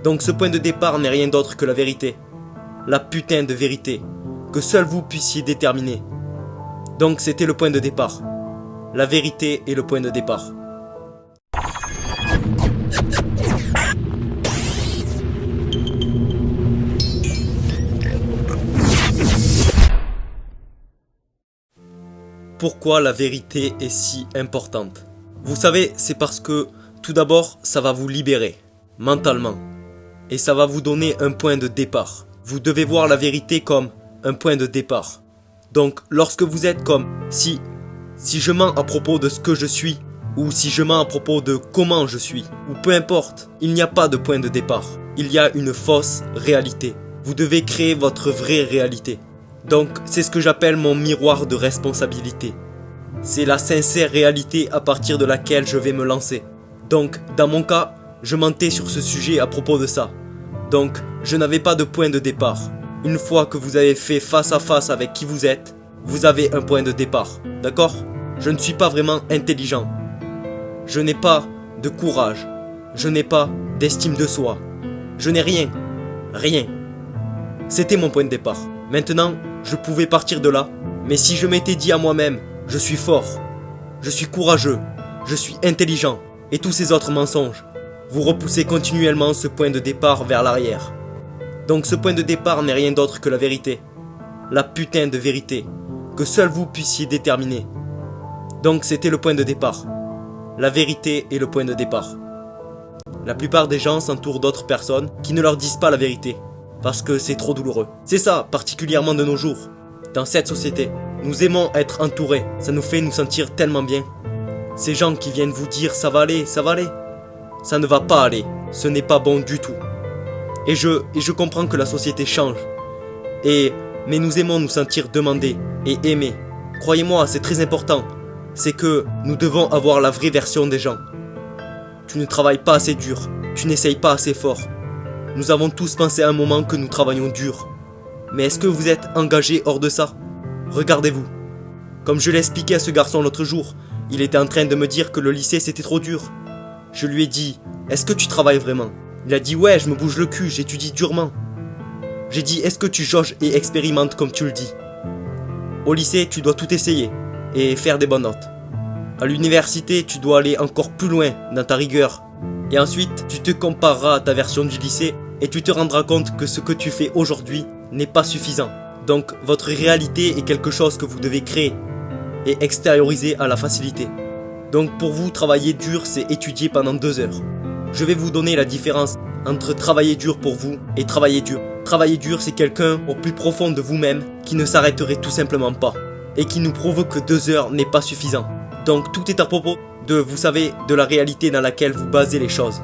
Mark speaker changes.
Speaker 1: Donc ce point de départ n'est rien d'autre que la vérité. La putain de vérité, que seul vous puissiez déterminer. Donc c'était le point de départ. La vérité est le point de départ. Pourquoi la vérité est si importante? Vous savez, c'est parce que, tout d'abord, ça va vous libérer, mentalement. Et ça va vous donner un point de départ. Vous devez voir la vérité comme un point de départ. Donc, lorsque vous êtes comme, si je mens à propos de ce que je suis, ou si je mens à propos de comment je suis, ou peu importe, il n'y a pas de point de départ. Il y a une fausse réalité. Vous devez créer votre vraie réalité. Donc, c'est ce que j'appelle mon miroir de responsabilité. C'est la sincère réalité à partir de laquelle je vais me lancer. Donc, dans mon cas, je mentais sur ce sujet à propos de ça. Donc, je n'avais pas de point de départ. Une fois que vous avez fait face à face avec qui vous êtes, vous avez un point de départ. D'accord? Je ne suis pas vraiment intelligent. Je n'ai pas de courage. Je n'ai pas d'estime de soi. Je n'ai rien. Rien. C'était mon point de départ. Maintenant, je pouvais partir de là. Mais si je m'étais dit à moi-même, je suis fort, je suis courageux, je suis intelligent, et tous ces autres mensonges, vous repoussez continuellement ce point de départ vers l'arrière. Donc ce point de départ n'est rien d'autre que la vérité. La putain de vérité, que seul vous puissiez déterminer. Donc c'était le point de départ. La vérité est le point de départ. La plupart des gens s'entourent d'autres personnes qui ne leur disent pas la vérité, parce que c'est trop douloureux. C'est ça, particulièrement de nos jours, dans cette société. Nous aimons être entourés, ça nous fait nous sentir tellement bien. Ces gens qui viennent vous dire ça va aller, ça ne va pas aller, ce n'est pas bon du tout. Et je comprends que la société change. Mais nous aimons nous sentir demandés et aimés. Croyez-moi, c'est très important. C'est que nous devons avoir la vraie version des gens. Tu ne travailles pas assez dur, tu n'essayes pas assez fort. Nous avons tous pensé à un moment que nous travaillons dur. Mais est-ce que vous êtes engagé hors de ça? Regardez-vous. Comme je l'ai expliqué à ce garçon l'autre jour, il était en train de me dire que le lycée c'était trop dur. Je lui ai dit, est-ce que tu travailles vraiment? Il a dit, ouais, je me bouge le cul, j'étudie durement. J'ai dit, est-ce que tu jauges et expérimentes comme tu le dis? Au lycée, tu dois tout essayer et faire des bonnes notes. À l'université, tu dois aller encore plus loin dans ta rigueur. Et ensuite, tu te compareras à ta version du lycée et tu te rendras compte que ce que tu fais aujourd'hui n'est pas suffisant. Donc votre réalité est quelque chose que vous devez créer et extérioriser à la facilité. Donc pour vous, travailler dur, c'est étudier pendant 2 heures. Je vais vous donner la différence entre travailler dur pour vous et travailler dur. Travailler dur, c'est quelqu'un au plus profond de vous-même qui ne s'arrêterait tout simplement pas et qui nous prouve que 2 heures n'est pas suffisant. Donc tout est à propos de, vous savez, de la réalité dans laquelle vous basez les choses.